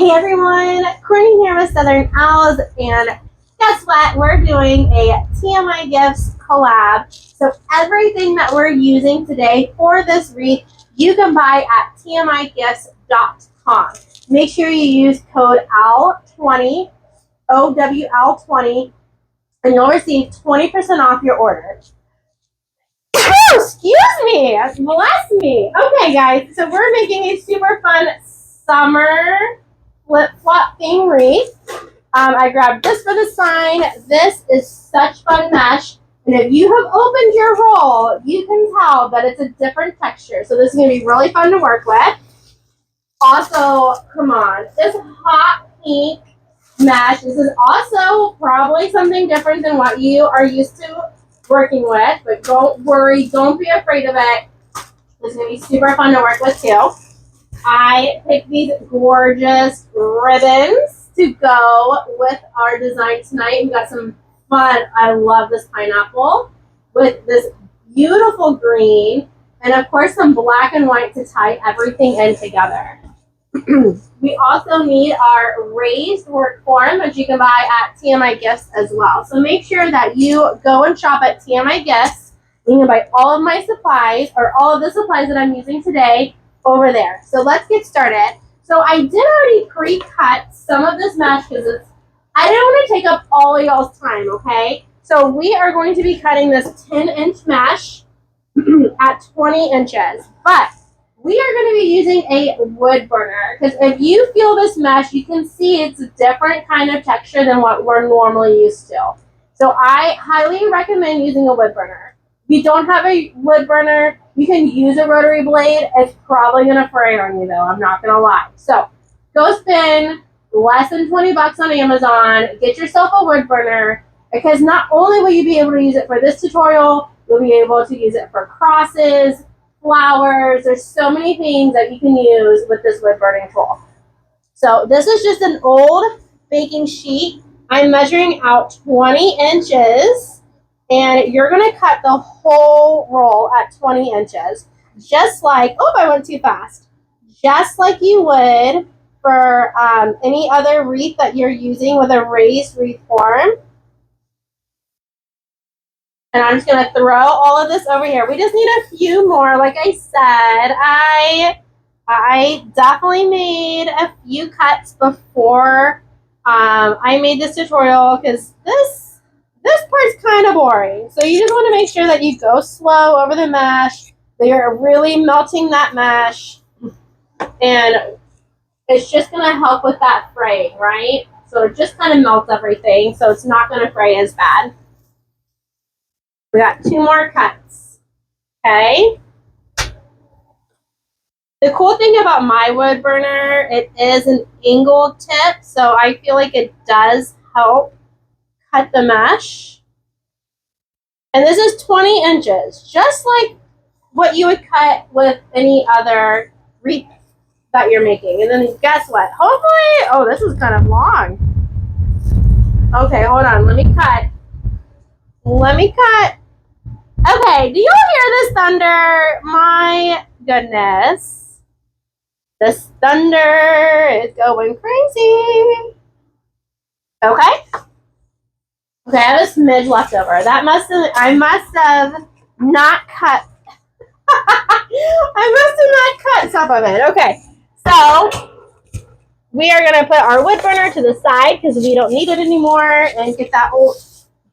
Hey everyone, Courtney here with Southern Owls, and guess what? We're doing a TMI Gifts collab. So everything that we're using today for this wreath, you can buy at tmigifts.com. Make sure you use code OWL20, OWL20, and you'll receive 20% off your order. Excuse me, bless me. Okay guys, so we're making a super fun summer flip-flop theme wreath. I grabbed this for the sign. This is such fun mesh. And if you have opened your roll, you can tell that it's a different texture. So this is going to be really fun to work with. Also, come on, this hot pink mesh. This is also probably something different than what you are used to working with. But don't worry, don't be afraid of it. This is going to be super fun to work with too. I picked these gorgeous ribbons to go with our design tonight. We got some fun. I love this pineapple with this beautiful green, and of course some black and white to tie everything in together. We also need our raised work form, which you can buy at TMI Gifts as well. So make sure that you go and shop at TMI Gifts. You can buy all of my supplies, or all of the supplies that I'm using today, over there. So let's get started. So I did already pre-cut some of this mesh because I didn't want to take up all of y'all's time, okay? So we are going to be cutting this 10-inch mesh at 20 inches. But we are going to be using a wood burner because if you feel this mesh, you can see it's a different kind of texture than what we're normally used to. So I highly recommend using a wood burner. If you don't have a wood burner, you can use a rotary blade. It's probably going to fray on you, though. I'm not going to lie. So go spend less than 20 bucks on Amazon. Get yourself a wood burner because not only will you be able to use it for this tutorial, you'll be able to use it for crosses, flowers. There's so many things that you can use with this wood burning tool. So this is just an old baking sheet. I'm measuring out 20 inches. And you're going to cut the whole roll at 20 inches, just like, oh, I went too fast, just like you would for any other wreath that you're using with a raised wreath form. And I'm just going to throw all of this over here. We just need a few more. Like I said, I definitely made a few cuts before I made this tutorial because this part's kind of boring. So you just want to make sure that you go slow over the mesh, that you're really melting that mesh, and it's just going to help with that fraying, right? So it just kind of melts everything, so it's not going to fray as bad. We got 2 more cuts, okay? The cool thing about my wood burner, it is an angled tip, so I feel like it does help cut the mesh. And this is 20 inches, just like what you would cut with any other wreath that you're making. And then guess what? Hopefully, oh, this is kind of long. Okay, hold on, let me cut. Okay, do you all hear this thunder? My goodness. This thunder is going crazy. Okay. Okay, I have a smidge left over. I must have not cut. I must have not cut some of it. Okay, so we are going to put our wood burner to the side because we don't need it anymore and get that old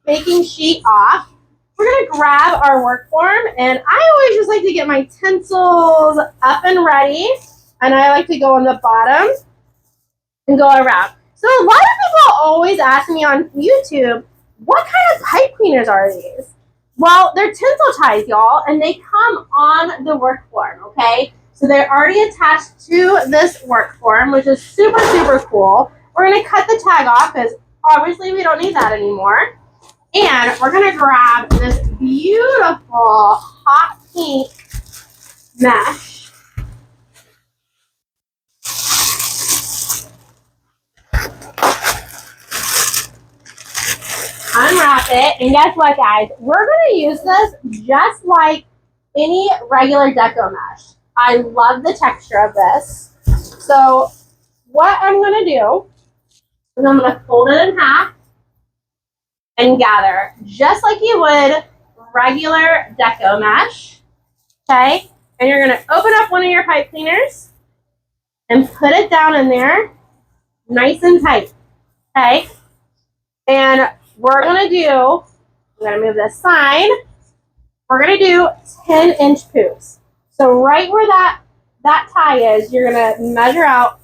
baking sheet off. We're going to grab our work form, and I always just like to get my tinsels up and ready, and I like to go on the bottom and go around. So a lot of people always ask me on YouTube, what kind of pipe cleaners are these? Well, they're tinsel ties, y'all, and they come on the work form, okay? So they're already attached to this work form, which is super, super cool. We're going to cut the tag off because obviously we don't need that anymore. And we're going to grab this beautiful hot pink mesh. Unwrap it, and guess what, guys? We're going to use this just like any regular deco mesh. I love the texture of this. So what I'm going to do is I'm going to fold it in half and gather, just like you would regular deco mesh, okay? And you're going to open up one of your pipe cleaners and put it down in there nice and tight, okay? And we're going to do, I'm going to move this sign, we're going to do 10-inch poofs. So right where that tie is, you're going to measure out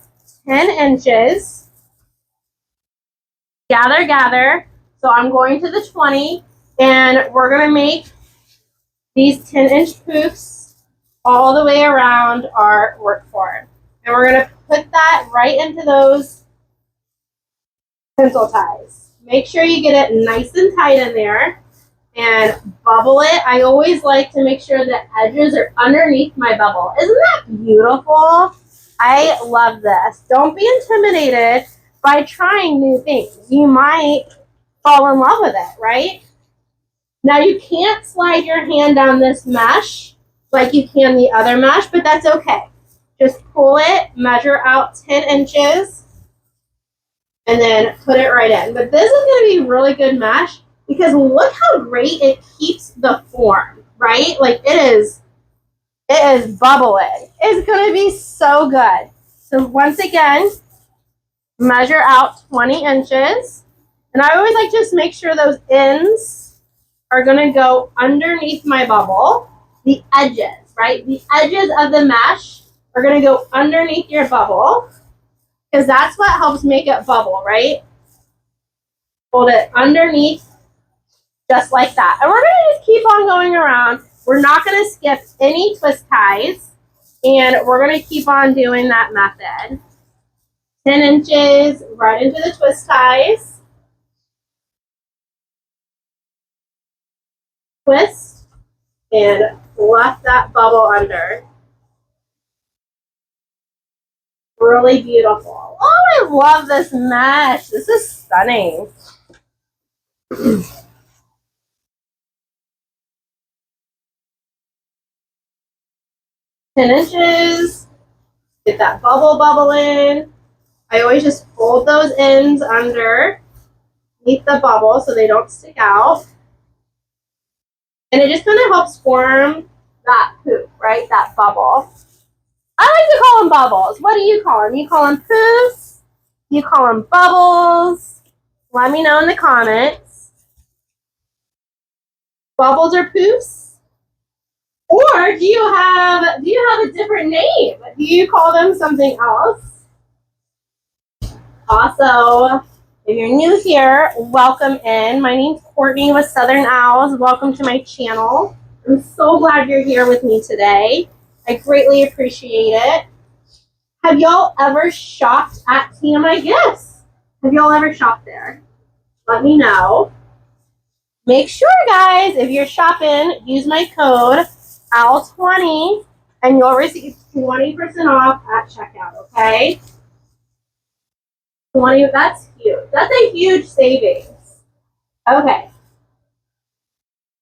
10 inches, gather, gather. So I'm going to the 20, and we're going to make these 10-inch poofs all the way around our work board. And we're going to put that right into those pencil ties. Make sure you get it nice and tight in there and bubble it. I always like to make sure the edges are underneath my bubble. Isn't that beautiful? I love this. Don't be intimidated by trying new things. You might fall in love with it, right? Now you can't slide your hand down this mesh like you can the other mesh, but that's okay. Just pull it, measure out 10 inches, and then put it right in. But this is going to be really good mesh because look how great it keeps the form, right? Like it is bubbling. It's going to be so good. So once again, measure out 20 inches. And I always like to just make sure those ends are going to go underneath my bubble. The edges, right? The edges of the mesh are going to go underneath your bubble because that's what helps make it bubble, right? Hold it underneath just like that. And we're going to just keep on going around. We're not going to skip any twist ties, and we're going to keep on doing that method. 10 inches right into the twist ties. Twist and fluff that bubble under. Really beautiful. Oh, I love this mesh. This is stunning. 10 inches. Get that bubble in. I always just fold those ends underneath the bubble so they don't stick out. And it just kind of helps form that poop, right? That bubble. I like to call them bubbles. What do you call them? You call them poofs? You call them bubbles? Let me know in the comments. Bubbles or poofs? Or do you have a different name? Do you call them something else? Also, if you're new here, welcome in. My name's Courtney with Southern Owls. Welcome to my channel. I'm so glad you're here with me today. I greatly appreciate it. Have y'all ever shopped at TMI Gifts? Have y'all ever shopped there? Let me know. Make sure, guys, if you're shopping, use my code OWL20 and you'll receive 20% off at checkout, okay? 20, that's huge. That's a huge savings. Okay.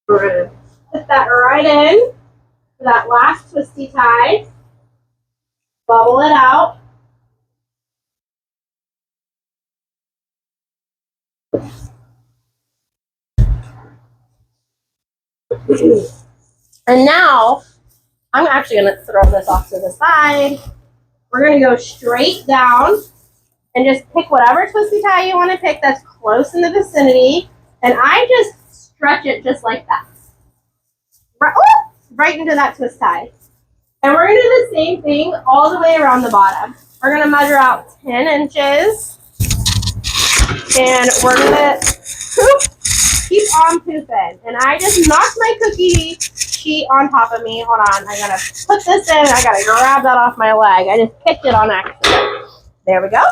We're going to put that right in for that last twisty tie. Bubble it out. And now, I'm actually going to throw this off to the side. We're going to go straight down and just pick whatever twisty tie you want to pick that's close in the vicinity. And I just stretch it just like that. Right into that twist tie. And we're going to do the same thing all the way around the bottom. We're going to measure out 10 inches. And we're going to keep on poofing. And I just knocked my cookie sheet on top of me. Hold on. I got to put this in. I got to grab that off my leg. I just picked it on accident. There we go.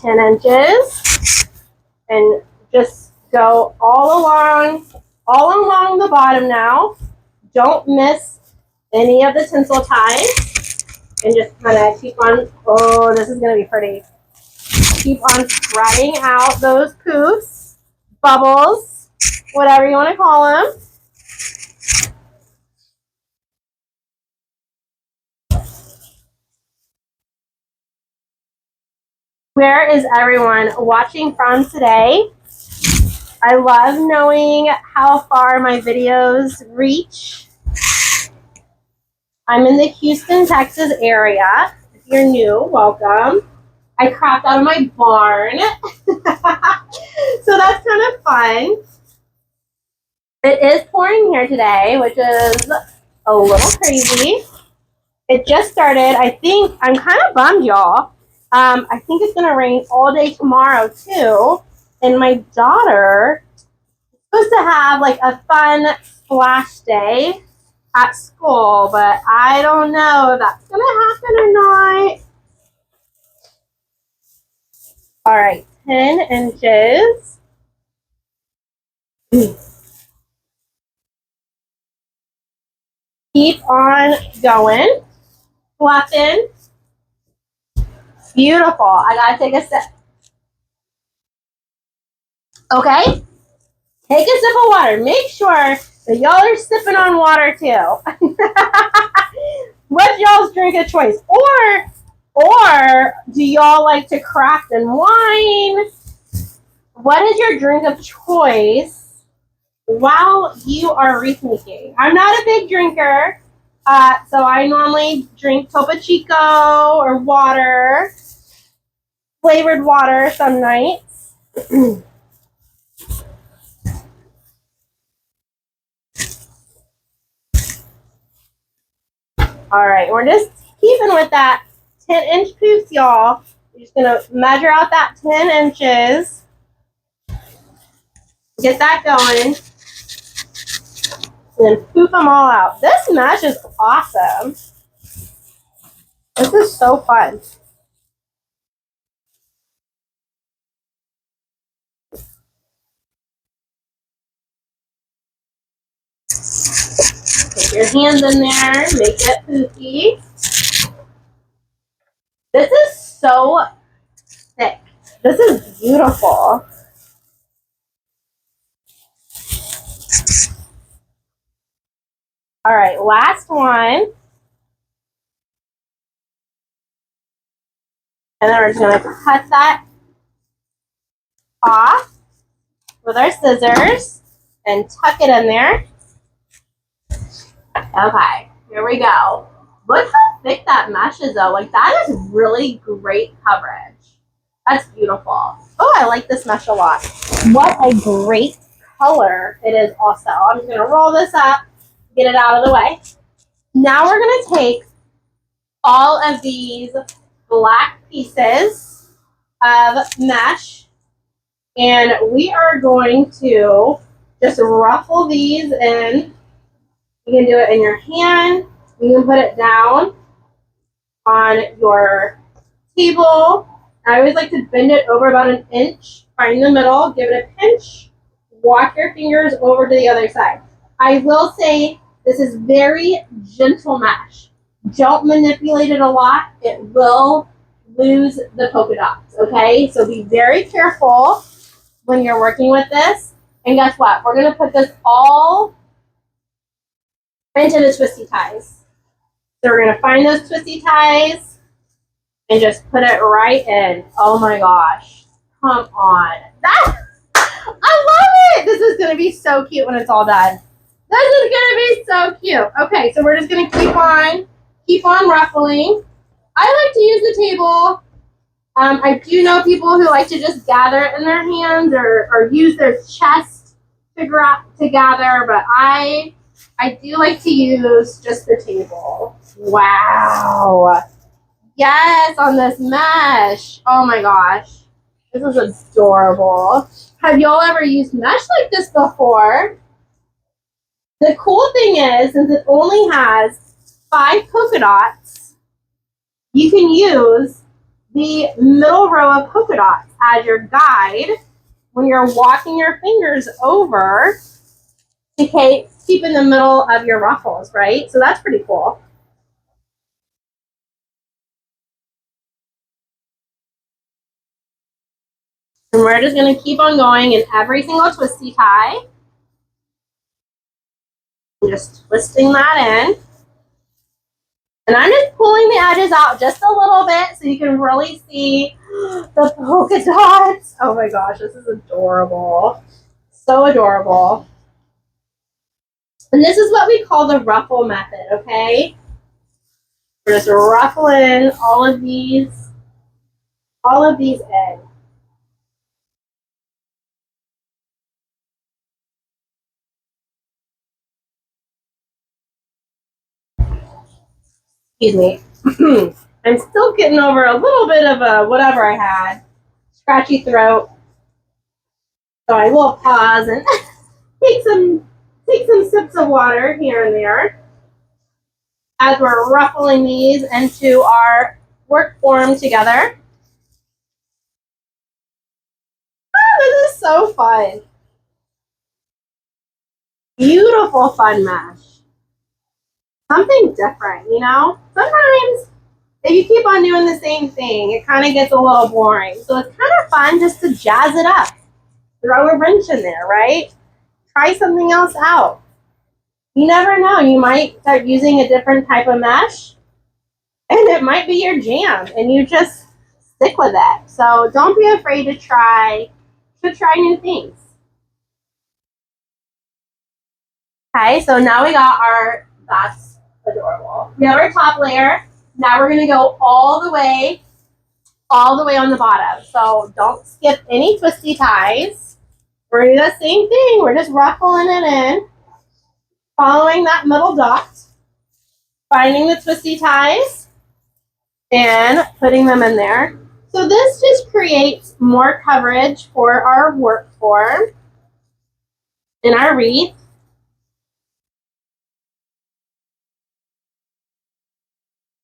Ten inches. And just go all along the bottom now. Don't miss any of the tinsel ties. And just kind of keep on, oh, this is going to be pretty. Keep on spreading out those poofs, bubbles, whatever you want to call them. Where is everyone watching from today? I love knowing how far my videos reach. I'm in the Houston, Texas area. If you're new, welcome. I cropped out of my barn. So that's kind of fun. It is pouring here today, which is a little crazy. It just started. I think I'm kind of bummed, y'all. I think it's gonna rain all day tomorrow too. And my daughter is supposed to have like a fun splash day at school, but I don't know if that's gonna happen or not. All right, 10 inches. Keep on going. Flapping. Beautiful. I gotta take a sip. Okay? Take a sip of water. Make sure that y'all are sipping on water too. What's y'all's drink of choice? Or do y'all like to craft and wine? What is your drink of choice while you are wreath making? I'm not a big drinker, so I normally drink Topo Chico or water, flavored water some nights. All right, we're just keeping with that 10-inch poofs, y'all. We're just gonna measure out that 10 inches. Get that going. And then poof them all out. This mesh is awesome. This is so fun. Put your hands in there, make it poofy. This is so thick. This is beautiful. All right, last one. And then we're just gonna cut that off with our scissors and tuck it in there. Okay, here we go. Look how thick that mesh is though. Like that is really great coverage. That's beautiful. Oh, I like this mesh a lot. What a great color it is also. I'm just gonna roll this up, get it out of the way. Now we're gonna take all of these black pieces of mesh and we are going to just ruffle these in. You can do it in your hand. You can put it down on your table. I always like to bend it over about an inch, find the middle, give it a pinch, walk your fingers over to the other side. I will say this is very gentle mesh. Don't manipulate it a lot. It will lose the polka dots, okay? So be very careful when you're working with this. And guess what? We're gonna put this all into the twisty ties. So we're gonna find those twisty ties and just put it right in. Oh my gosh. Come on. I love it. This is going to be so cute when it's all done. This is going to be so cute. Okay, so we're just going to keep on ruffling. I like to use the table. I do know people who like to just gather it in their hands or use their chest to gather, but I do like to use just the table. Wow. Yes, on this mesh. Oh my gosh. This is adorable. Have y'all ever used mesh like this before? The cool thing is, since it only has 5 polka dots, you can use the middle row of polka dots as your guide when you're walking your fingers over to keep in the middle of your ruffles, right? So that's pretty cool. And we're just going to keep on going in every single twisty tie. Just twisting that in. And I'm just pulling the edges out just a little bit so you can really see the polka dots. Oh my gosh, this is adorable. So adorable. And this is what we call the ruffle method, okay? We're just ruffling all of these in. Excuse me. I'm still getting over a little bit of a whatever I had. Scratchy throat. So I will pause and take some sips of water here and there as we're ruffling these into our work form together. Oh, this is so fun. Beautiful fun mesh. Something different, you know? Sometimes if you keep on doing the same thing, it kind of gets a little boring. So it's kind of fun just to jazz it up. Throw a wrench in there, right? Try something else out. You never know. You might start using a different type of mesh and it might be your jam and you just stick with it. So don't be afraid to try new things. Okay, so now we got that's adorable. We have our top layer. Now we're gonna go all the way on the bottom. So don't skip any twisty ties. We're gonna do the same thing. We're just ruffling it in, following that middle dot, finding the twisty ties, and putting them in there. So this just creates more coverage for our work form in our wreath.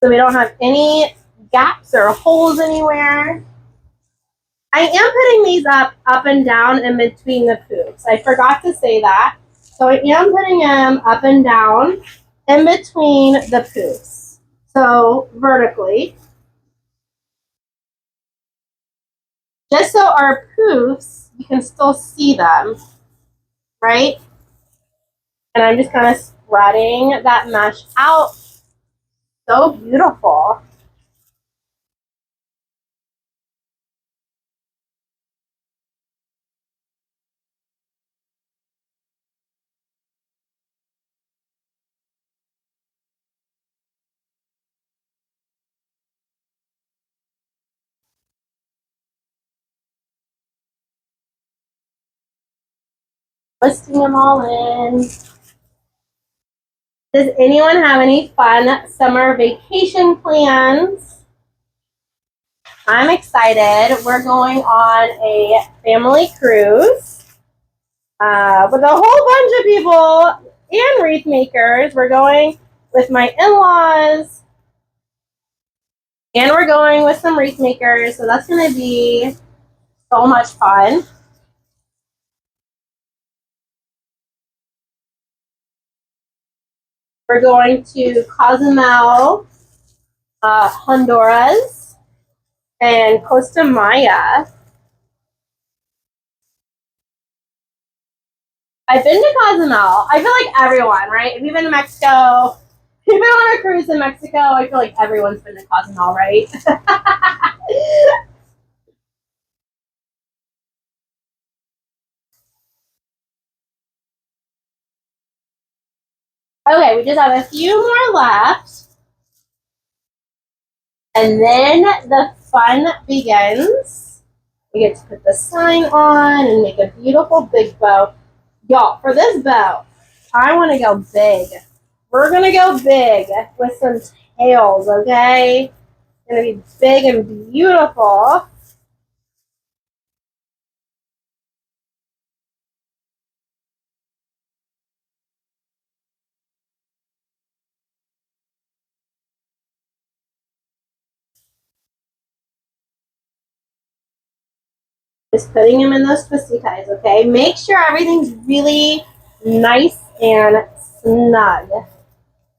So we don't have any gaps or holes anywhere. I am putting these up and down in between the poofs. I forgot to say that. So I am putting them up and down in between the poofs. So vertically. Just so our poofs, you can still see them, right? And I'm just kind of spreading that mesh out. So beautiful. Twisting them all in. Does anyone have any fun summer vacation plans? I'm excited. We're going on a family cruise with a whole bunch of people and wreath makers. We're going with my in-laws and we're going with some wreath makers. So that's going to be so much fun. We're going to Cozumel, Honduras, and Costa Maya. I've been to Cozumel. I feel like everyone, right? If you've been to Mexico, if you've been on a cruise in Mexico, I feel like everyone's been to Cozumel, right? Okay, we just have a few more left. And then the fun begins. We get to put the sign on and make a beautiful big bow. Y'all, for this bow, I want to go big. We're going to go big with some tails, okay? It's going to be big and beautiful. Just putting them in those twisty ties, okay? Make sure everything's really nice and snug,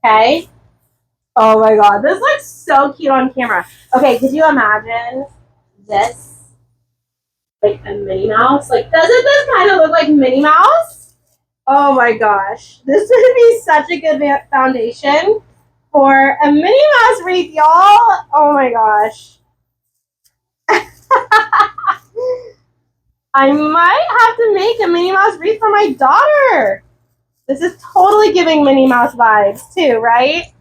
okay? Oh my god, this looks so cute on camera. Okay, could you imagine this? Like a Minnie Mouse? Like, doesn't this kind of look like Minnie Mouse? Oh my gosh. This would be such a good foundation for a Minnie Mouse wreath, y'all. Oh my gosh. I might have to make a Minnie Mouse wreath for my daughter. This is totally giving Minnie Mouse vibes too, right?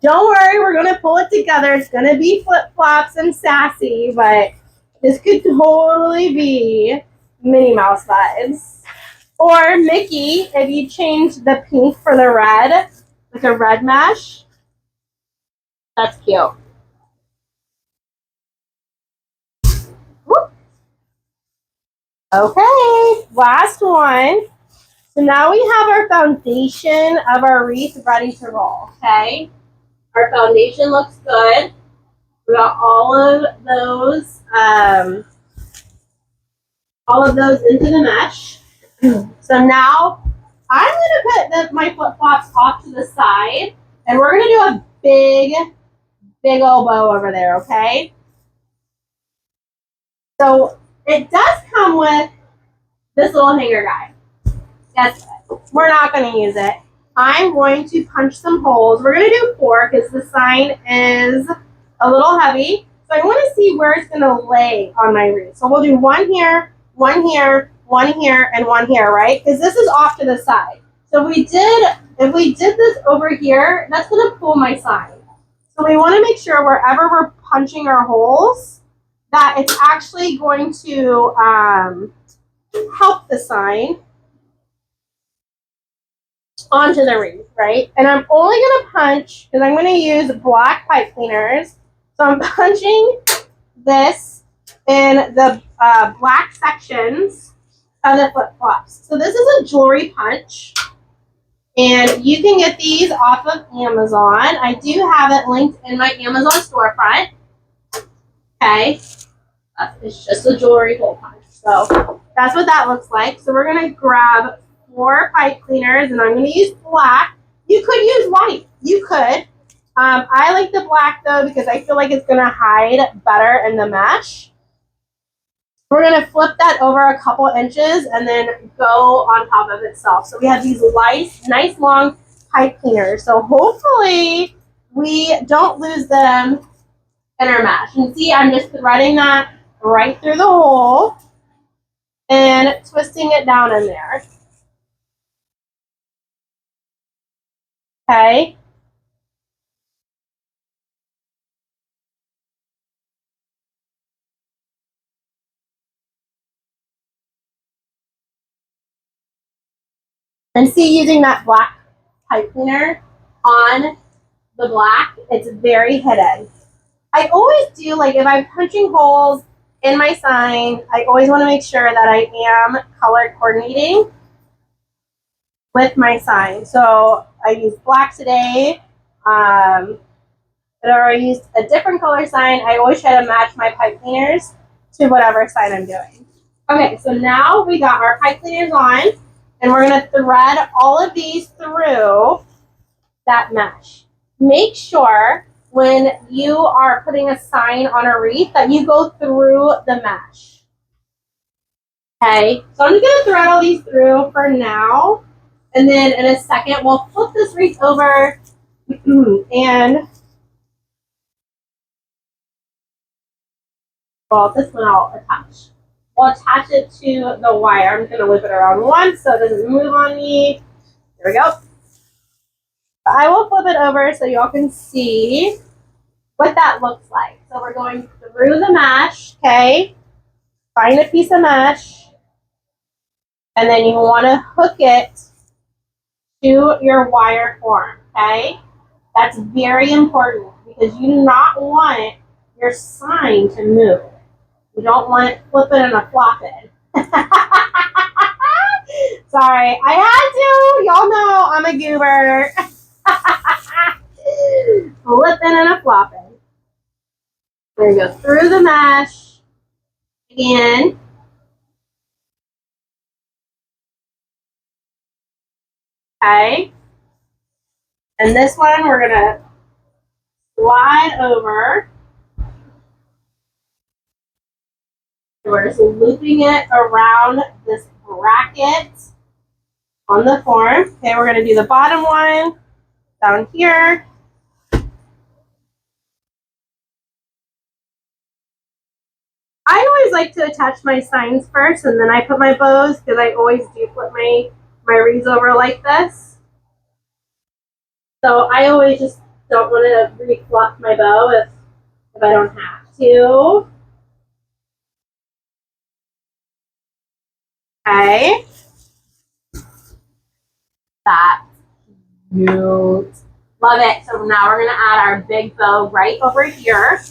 Don't worry, we're going to pull it together. It's going to be flip-flops and sassy, but this could totally be Minnie Mouse vibes. Or Mickey, if you change the pink for the red, like a red mesh. That's cute. Whoop. Okay, last one. So now we have our foundation of our wreath ready to roll, okay? Our foundation looks good. We got all of those into the mesh. So now I'm gonna put my flip-flops off to the side, and we're gonna do a big old bow over there, okay? So it does come with this little hanger guy. Guess what? We're not gonna use it. I'm going to punch some holes. We're gonna do 4 because the sign is a little heavy. So I want to see where it's going to lay on my wreath. So we'll do 1 here, 1 here, 1 here, and 1 here, right? Because this is off to the side. So if we did this over here, that's going to pull my sign. So we want to make sure wherever we're punching our holes, that it's actually going to help the sign onto the wreath, right? And I'm only going to punch, because I'm going to use black pipe cleaners. So I'm punching this in the black sections of the flip-flops. So this is a jewelry punch, and you can get these off of Amazon. I do have it linked in my Amazon storefront. Okay, it's just a jewelry hole punch. So that's what that looks like. So we're gonna grab 4 pipe cleaners, and I'm gonna use black. You could use white. You could. I like the black though because I feel like it's going to hide better in the mesh. We're going to flip that over a couple inches and then go on top of itself. So we have these nice long pipe cleaners. So hopefully we don't lose them in our mesh. And see, I'm just threading that right through the hole and twisting it down in there. Okay. And see, using that black pipe cleaner on the black, it's very hidden. I always do, like if I'm punching holes in my sign, I always want to make sure that I am color coordinating with my sign. So I used black today. Or I used a different color sign. I always try to match my pipe cleaners to whatever sign I'm doing. Okay, so now we got our pipe cleaners on, and we're going to thread all of these through that mesh. Make sure when you are putting a sign on a wreath that you go through the mesh. Okay, so I'm just going to thread all these through for now, and then in a second we'll flip this wreath over and well, this one I'll attach. We'll attach it to the wire. I'm just going to whip it around once so it doesn't move on me. There we go. I will flip it over so y'all can see what that looks like. So we're going through the mesh, okay? Find a piece of mesh, and then you want to hook it to your wire form, okay? That's very important because you do not want your sign to move. You don't want it flipping and a flopping. Sorry, I had to. Y'all know I'm a goober. Flipping and a flopping. We're going to go through the mesh again. Okay. And this one we're going to slide over. We're just looping it around this bracket on the form. Okay, we're going to do the bottom one, down here. I always like to attach my signs first and then I put my bows because I always do flip my wreaths over like this. So I always just don't want to refluff my bow if I don't have to. Okay. That's cute. Love it. So now we're going to add our big bow right over here.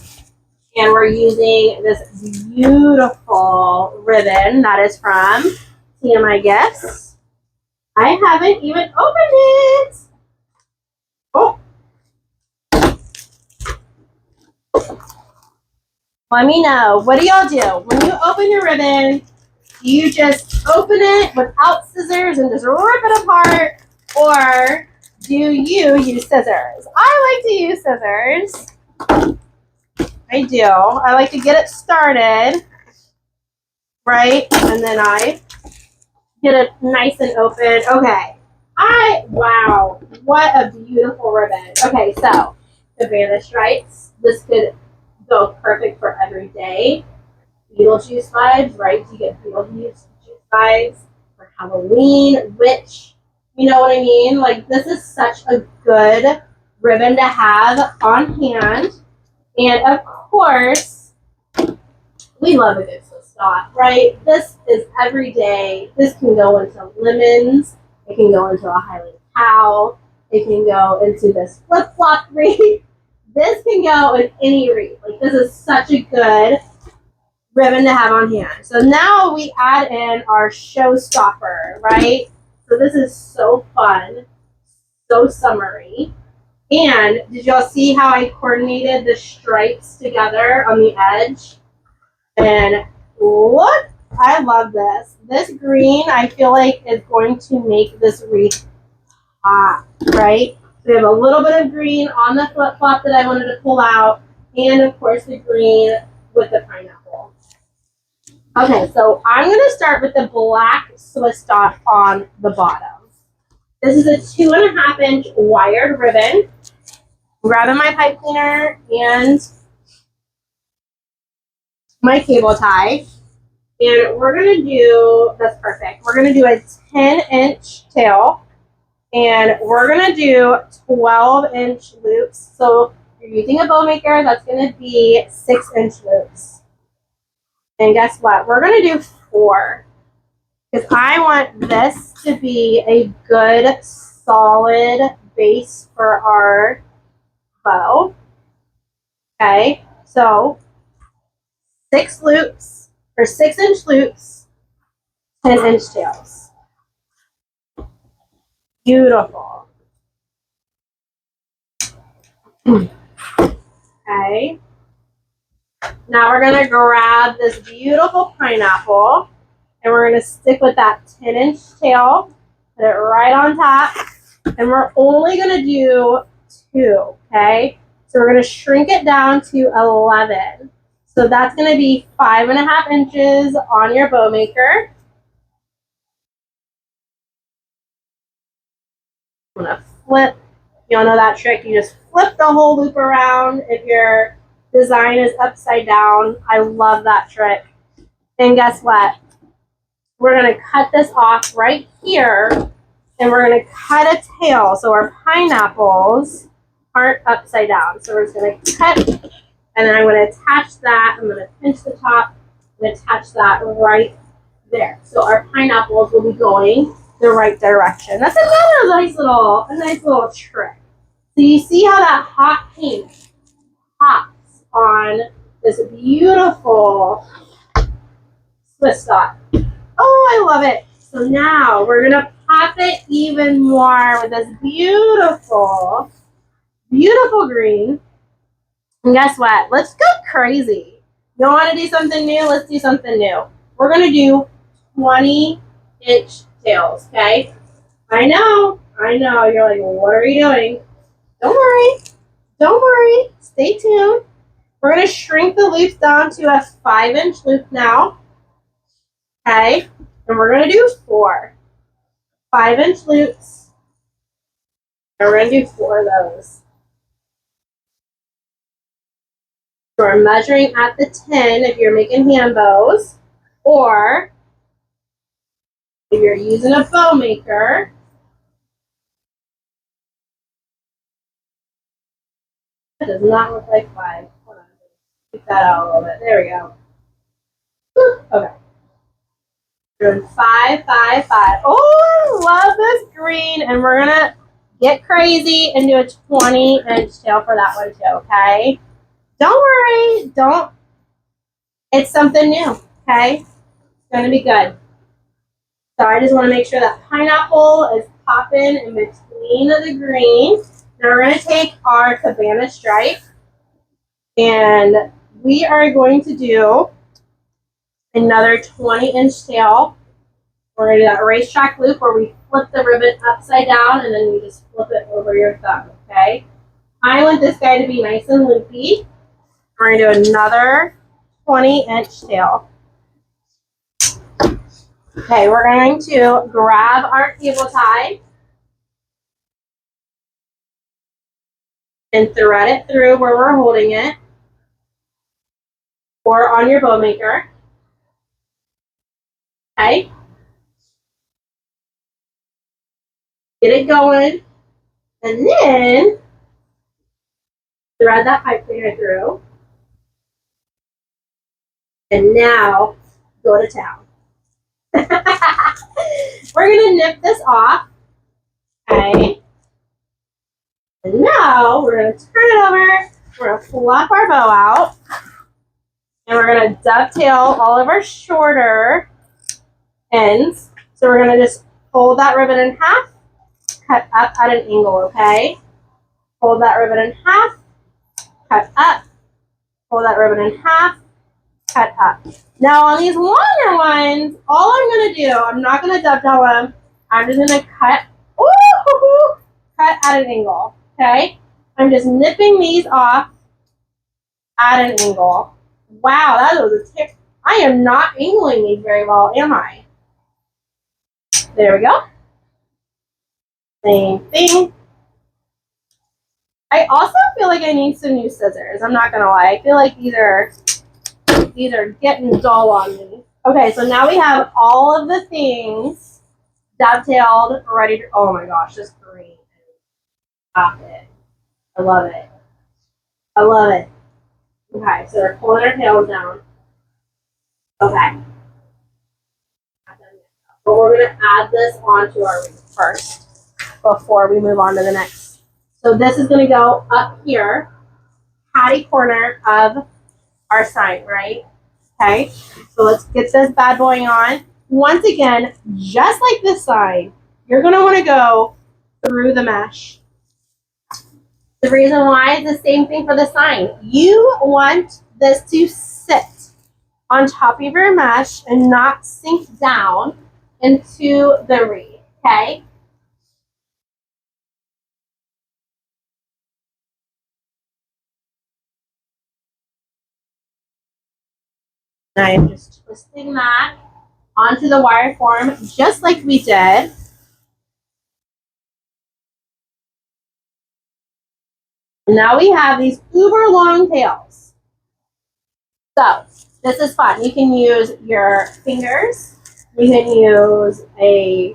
And we're using this beautiful ribbon that is from TMI Gifts. I haven't even opened it. Oh. Let me know. What do y'all do? When you open your ribbon, do you just open it without scissors and just rip it apart? Or do you use scissors? I like to use scissors. I do. I like to get it started, right? And then I get it nice and open. Okay. Wow. What a beautiful ribbon. Okay, so the Vanna stripes. This could go perfect for every day. Beetlejuice vibes, right? You get Beetlejuice vibes for Halloween, witch. You know what I mean? Like, this is such a good ribbon to have on hand. And of course, we love a good Swiss dot, right? This is every day. This can go into lemons. It can go into a Highland cow. It can go into this flip-flop wreath. This can go in any wreath. Like, this is such a good ribbon to have on hand. So now we add in our showstopper, right? So this is so fun, so summery. And did y'all see how I coordinated the stripes together on the edge? And look, I love this. This green, I feel like, is going to make this wreath hot, right? So we have a little bit of green on the flip-flop that I wanted to pull out, and of course the green with the pineapple. Okay, so I'm going to start with the black Swiss dot on the bottom. This is a 2.5 inch wired ribbon. I'm grabbing my pipe cleaner and my cable tie. And we're going to do, that's perfect, we're going to do a 10-inch tail. And we're going to do 12-inch loops. So if you're using a bow maker, that's going to be 6-inch loops. And guess what? We're going to do 4. Because I want this to be a good, solid base for our bow. Okay, so 6 loops, or 6-inch loops, 10-inch tails. Beautiful. Okay. Now we're going to grab this beautiful pineapple, and we're going to stick with that 10-inch tail, put it right on top, and we're only going to do 2, okay? So we're going to shrink it down to 11. So that's going to be 5.5 inches on your bow maker. I'm going to flip. Y'all know that trick. You just flip the whole loop around if your design is upside down. I love that trick. And guess what? We're going to cut this off right here, and we're going to cut a tail so our pineapples aren't upside down. So we're just going to cut, and then I'm going to attach that. I'm going to pinch the top and attach that right there. So our pineapples will be going the right direction. That's another nice little trick. So you see how that hot pink pops on this beautiful Swiss dot. Oh, I love it. So now we're going to pop it even more with this beautiful, beautiful green. And guess what? Let's go crazy. You want to do something new? Let's do something new. We're going to do 20-inch tails, okay? I know. You're like, well, what are you doing? Don't worry. Stay tuned. We're going to shrink the loops down to a 5-inch loop now. Okay? And we're going to do 4 5-inch loops. And we're going to do 4 of those. So we're measuring at the 10 if you're making hand bows, or if you're using a bow maker, it does not look like 5. Hold on. Take that out a little bit. There we go. Okay. We're doing 5, 5, 5. Oh, I love this green. And we're going to get crazy and do a 20-inch tail for that one too, okay? Don't worry. Don't. It's something new, okay? It's going to be good. So I just want to make sure that pineapple is popping in between the green. Now we're going to take our cabana stripe and we are going to do another 20-inch tail. We're going to do that racetrack loop where we flip the ribbon upside down and then we just flip it over your thumb, okay? I want this guy to be nice and loopy. We're going to do another 20-inch tail. Okay, we're going to grab our cable tie and thread it through where we're holding it, or on your bow maker. Okay? Get it going, and then thread that pipe cleaner through. And now go to town. We're gonna nip this off. Okay. And now we're gonna turn it over. We're gonna flop our bow out. And we're gonna dovetail all of our shorter ends. So we're gonna just fold that ribbon in half, cut up at an angle, okay? Fold that ribbon in half, cut up, fold that ribbon in half, cut up. Now on these longer ones, all I'm going to do, I'm not going to dovetail them. I'm just going to cut, cut at an angle, okay? I'm just nipping these off at an angle. Wow, that was a tick. I am not angling these very well, am I? There we go. Same thing. I also feel like I need some new scissors. I'm not going to lie. I feel like these are getting dull on me. Okay, so now we have all of the things dovetailed, ready to, oh my gosh, this green. Stop it. I love it. I love it. Okay, so we're pulling our tails down. Okay. But we're going to add this onto our wreath first before we move on to the next. So this is going to go up here, patty corner of our sign, right? Okay, so let's get this bad boy on. Once again, just like this side, you're going to want to go through the mesh. The reason why is the same thing for the sign. You want this to sit on top of your mesh and not sink down into the wreath, okay? And I am just twisting that onto the wire form just like we did. Now we have these uber long tails. So this is fun. You can use your fingers. You can use a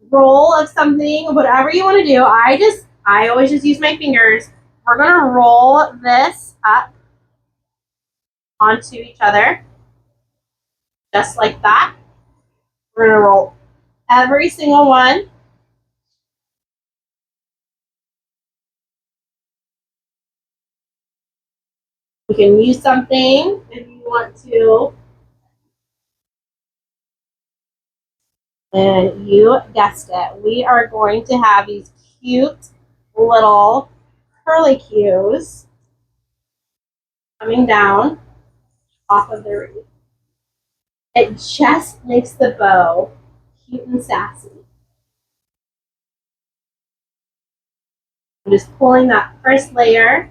roll of something, whatever you want to do. I always just use my fingers. We're going to roll this up onto each other, just like that. We're going to roll every single one. You can use something if you want to. And you guessed it. We are going to have these cute little curlicues coming down off of the wreath. It just makes the bow cute and sassy. I'm just pulling that first layer.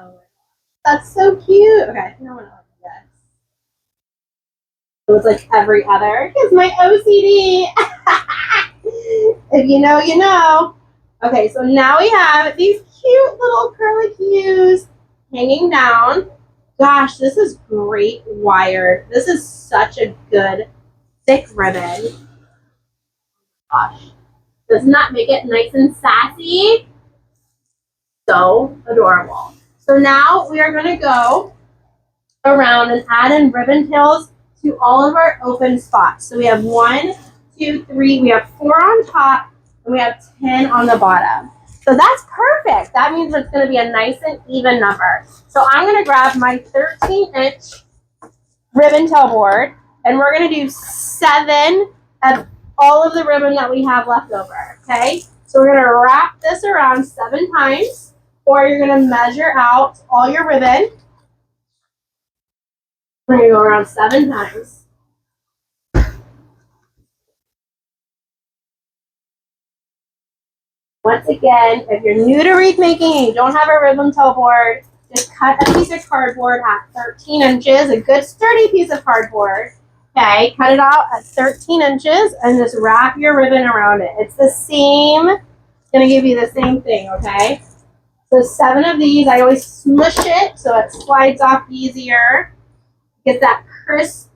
Oh, that's so cute. Okay, I think I want to look at this. It was like every other because my OCD. If you know, you know. Okay, so now we have these cute little curly cues hanging down. Gosh, this is great wired. This is such a good thick ribbon. Gosh, doesn't that make it nice and sassy? So adorable. So now we are going to go around and add in ribbon tails to all of our open spots. So we have 1, 2, 3, we have 4 on top, and we have 10 on the bottom. So that's perfect. That means it's going to be a nice and even number. So I'm going to grab my 13-inch ribbon tail board, and we're going to do 7 of all of the ribbon that we have left over, okay? So we're going to wrap this around 7 times, or you're going to measure out all your ribbon. We're going to go around 7 times. Once again, if you're new to wreath making and you don't have a ribbon tail board, just cut a piece of cardboard at 13 inches, a good sturdy piece of cardboard. Okay, cut it out at 13 inches and just wrap your ribbon around it. It's the same, it's going to give you the same thing, okay? So 7 of these, I always smush it so it slides off easier. Get that crisp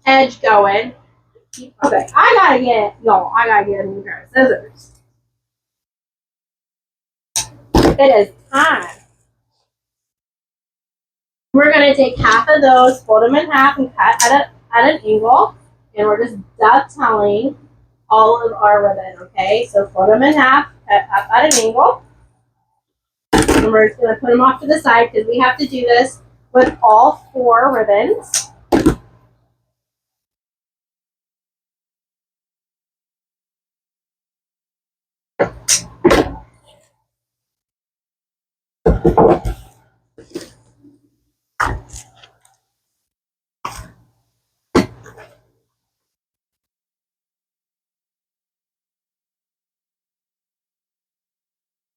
edge going. Okay, I gotta get, y'all, I gotta get a new pair of scissors. It is time. We're gonna take half of those, fold them in half, and cut at an angle, and we're just dovetailing all of our ribbon, okay? So fold them in half, cut up at an angle, and we're just gonna put them off to the side because we have to do this with all 4 ribbons.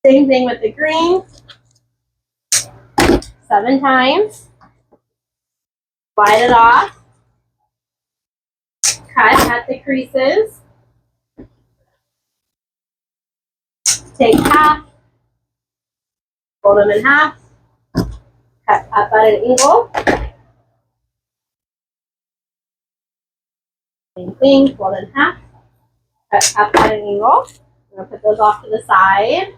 Same thing with the green. 7 times. Slide it off. Cut at the creases. Take half. Fold them in half. Cut up at an angle. Same thing, fold in half. Cut up at an angle. I'm going to put those off to the side.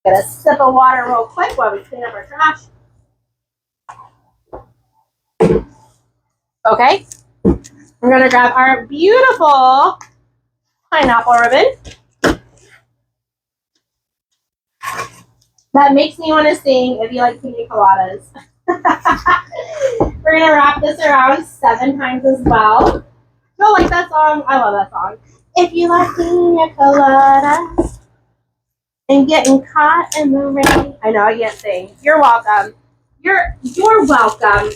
Get a sip of water real quick while we clean up our trash. Okay, we're going to grab our beautiful pineapple ribbon. That makes me want to sing if you like pina coladas. We're going to wrap this around 7 times as well. Don't like that song? I love that song. If you like pina coladas and getting caught in the rain. I know I can't sing. You're welcome. You're welcome.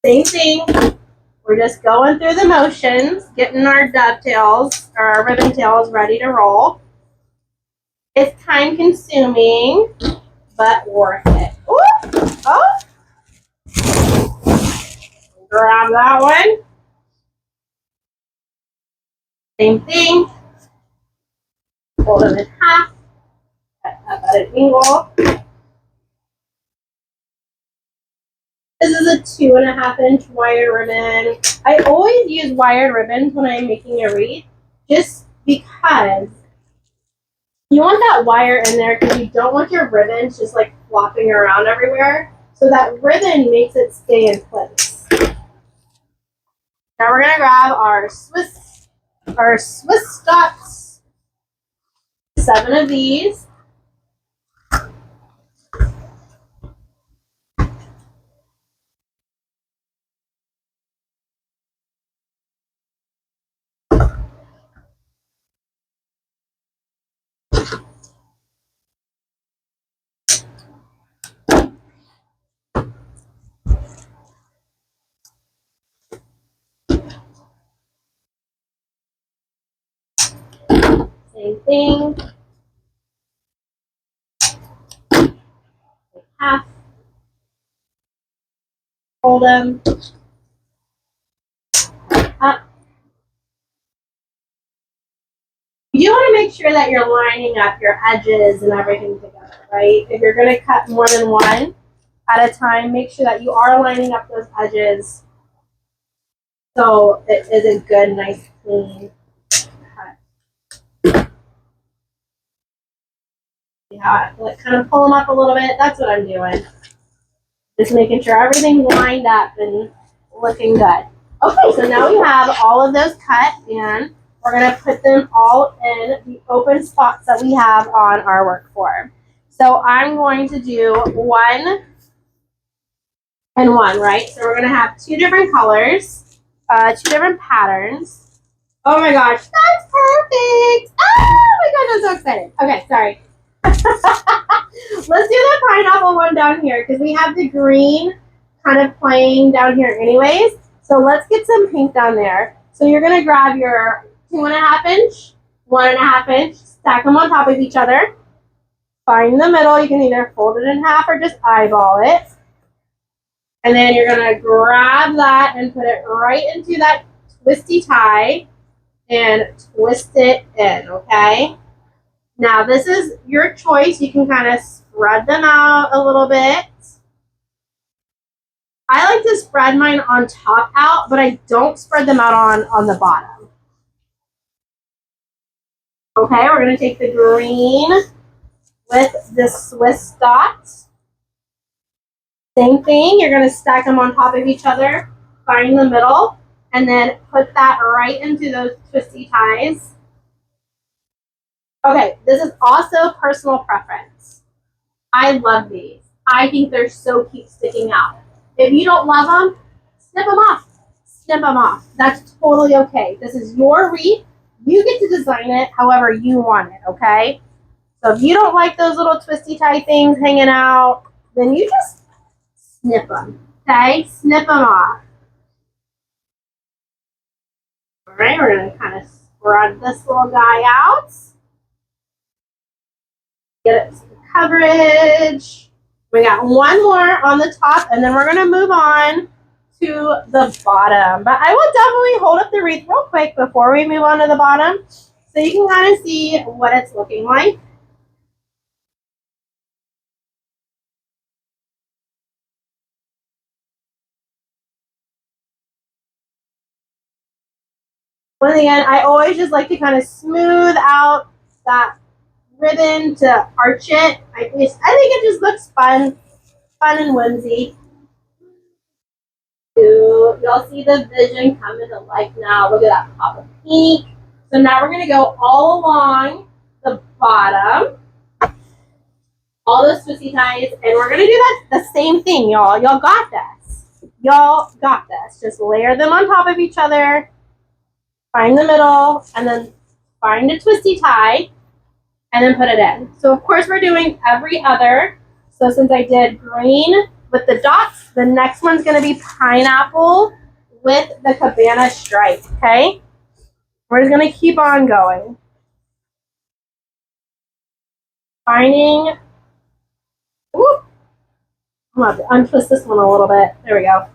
Same thing. We're just going through the motions, getting our dovetails or our ribbon tails ready to roll. It's time consuming, but worth it. Ooh, oh, grab that one. Same thing. Fold them in half. Cut up at an angle. This is a 2.5-inch wire ribbon. I always use wired ribbons when I'm making a wreath, just because you want that wire in there because you don't want your ribbons just like flopping around everywhere. So that ribbon makes it stay in place. Now we're gonna grab our Swiss dots. 7 of these. Same thing. Half. Hold them up. You want to make sure that you're lining up your edges and everything together, right? If you're going to cut more than one at a time, make sure that you are lining up those edges so it is a good, nice, clean cut. See how I like kind of pull them up a little bit? That's what I'm doing. Just making sure everything's lined up and looking good. Okay, so now we have all of those cut, and we're going to put them all in the open spots that we have on our work form. So I'm going to do 1 and 1, right? So we're going to have 2 different colors, 2 different patterns. Oh my gosh, that's perfect! Oh my gosh, I'm so excited. Okay, sorry. Let's do the pineapple one down here because we have the green kind of playing down here anyways. So let's get some pink down there. So you're going to grab your 2.5 inch, 1.5 inch, stack them on top of each other. Find the middle. You can either fold it in half or just eyeball it. And then you're going to grab that and put it right into that twisty tie and twist it in, okay? Now this is your choice. You can kind of spread them out a little bit. I like to spread mine on top out, but I don't spread them out on the bottom. Okay, we're going to take the green with the Swiss dots. Same thing, you're going to stack them on top of each other, find the middle, and then put that right into those twisty ties. Okay, this is also personal preference. I love these. I think they're so cute sticking out. If you don't love them, snip them off. Snip them off. That's totally okay. This is your wreath. You get to design it however you want it, okay? So if you don't like those little twisty tie things hanging out, then you just snip them, okay? Snip them off. All right, we're going to kind of spread this little guy out. Get it some coverage. We got 1 more on the top, and then we're going to move on to the bottom. But I will definitely hold up the wreath real quick before we move on to the bottom so you can kind of see what it's looking like. Once again, I always just like to kind of smooth out that ribbon to arch it. I think it just looks fun and whimsy. Y'all see the vision come into life now. Look at that pop of pink. So now we're going to go all along the bottom, all those twisty ties, and we're going to do that the same thing, y'all. Y'all got this. Y'all got this. Just layer them on top of each other, find the middle, and then find a twisty tie, and then put it in. So of course we're doing every other. So since I did green with the dots, the next one's going to be pineapple with the cabana stripe, okay? We're just going to keep on going. Finding, whoop, I'm going to untwist this one a little bit. There we go.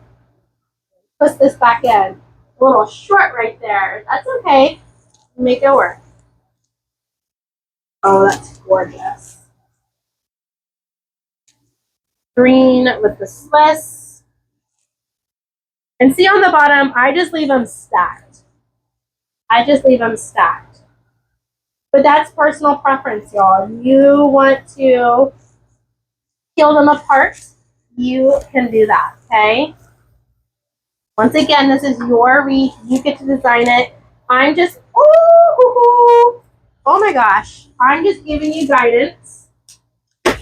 Twist this back in. A little short right there. That's okay. Make it work. Oh, that's gorgeous. Green with the Swiss. And see on the bottom, I just leave them stacked. But that's personal preference, y'all. If you want to peel them apart, you can do that, okay? Once again, this is your wreath. You get to design it. I'm just, oh my gosh. I'm just giving you guidance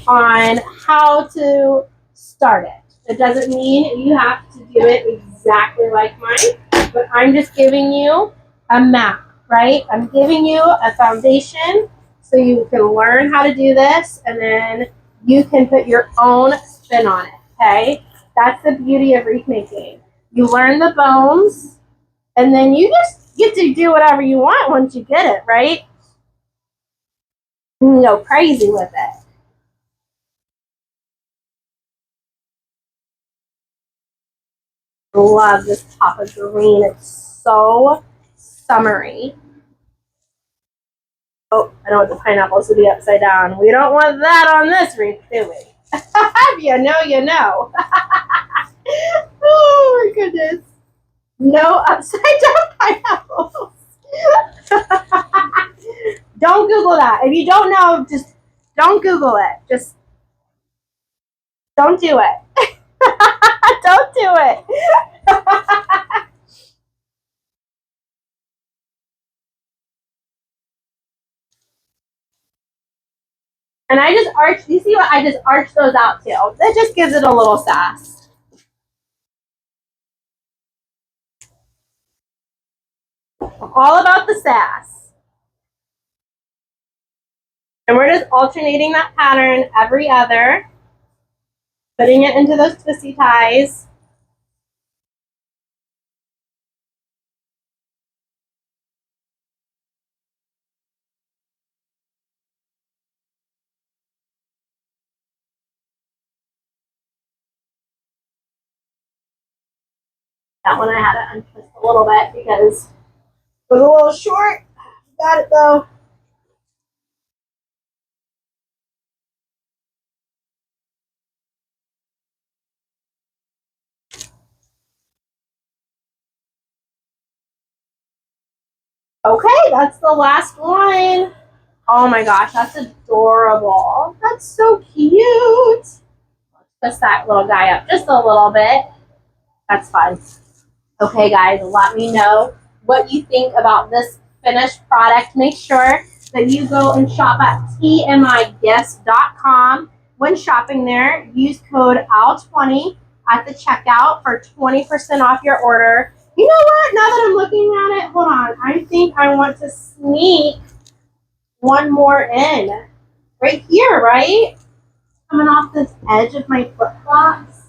on how to start it. It doesn't mean you have to do it exactly like mine, but I'm just giving you a map, right? I'm giving you a foundation so you can learn how to do this, and then you can put your own spin on it, okay? That's the beauty of wreath making. You learn the bones, and then you just get to do whatever you want once you get it, right? You can go crazy with it. Love this pop of green. It's so summery. Oh, I don't want the pineapples to be upside down. We don't want that on this wreath, do we? If you know, you know. Oh my goodness. No upside down pineapples. Don't Google that. If you don't know, just don't Google it. Just don't do it. Don't do it. And I just arched, you see what? I just arched those out too. That just gives it a little sass. All about the sass. And we're just alternating that pattern every other. Putting it into those twisty ties. That one I had to untwist a little bit because it was a little short. Got it though. Okay, that's the last one. Oh my gosh, that's adorable. That's so cute. Let's twist that little guy up just a little bit. That's fun. Okay, guys, let me know what you think about this finished product. Make sure that you go and shop at tmigifts.com. When shopping there, use code OWL20 at the checkout for 20% off your order. You know what? Now that I'm looking at it, hold on. I think I want to sneak one more in. Right here, right? Coming off this edge of my flip-flops.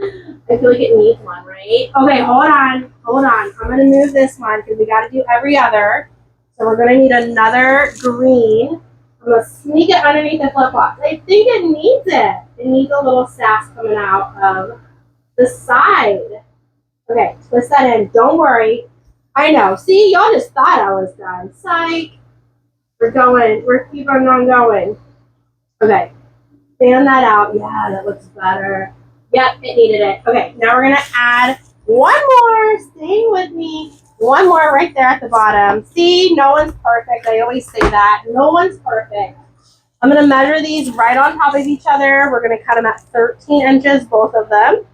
I feel like it needs one, right? Okay, hold on. Hold on. I'm going to move this one because we got to do every other. So we're going to need another green. I'm going to sneak it underneath the flip-flops. I think it needs it. It needs a little sass coming out of the side. Okay, twist that in. Don't worry. I know. See, y'all just thought I was done. Psych. We're going. We're keeping on going. Okay. Fan that out. Yeah, that looks better. Yep, it needed it. Okay, now we're going to add one more. Stay with me. One more right there at the bottom. See, no one's perfect. I always say that. No one's perfect. I'm going to measure these right on top of each other. We're going to cut them at 13 inches, both of them.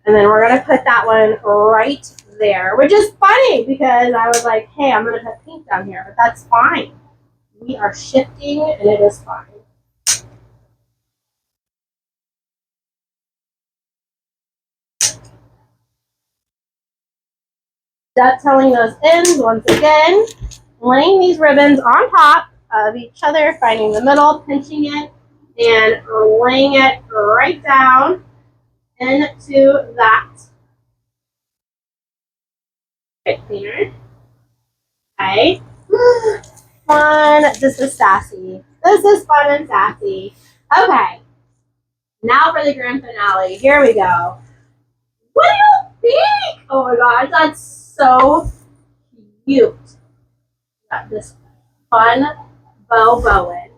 And then we're going to put that one right there, which is funny because I was like, hey, I'm going to put pink down here, but that's fine. We are shifting and it is fine. Dovetailing those ends once again, laying these ribbons on top of each other, finding the middle, pinching it, and laying it right down into that right there. Okay. Fun. This is sassy. This is fun and sassy. Okay. Now for the grand finale. Here we go. What do you think? Oh my gosh, that's so cute. Got this fun bow Bowen.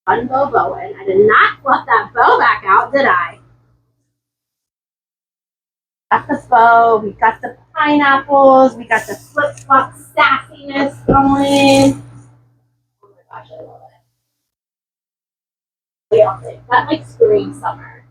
Fun bow Bowen. I did not fluff that bow back out, did I? Got the bow. We got the pineapples. We got the flip-flop sassiness going. Oh my gosh, I love it. What do y'all think? That like screams summer.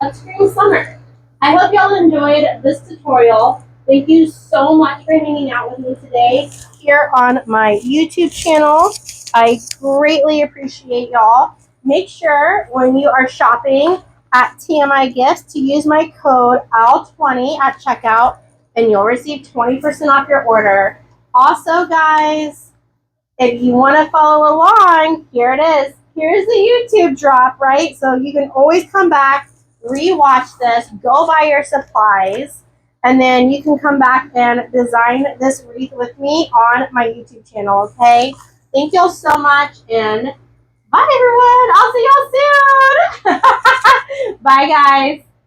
That screams summer. I hope y'all enjoyed this tutorial. Thank you so much for hanging out with me today here on my YouTube channel. I greatly appreciate y'all. Make sure when you are shopping at TMI Gifts to use my code OWL20 at checkout and you'll receive 20% off your order. Also, guys, if you want to follow along, here it is. Here's the YouTube drop, right? So you can always come back, rewatch this, go buy your supplies, and then you can come back and design this wreath with me on my YouTube channel, okay? Thank y'all so much, and bye, everyone. I'll see y'all soon. Bye, guys.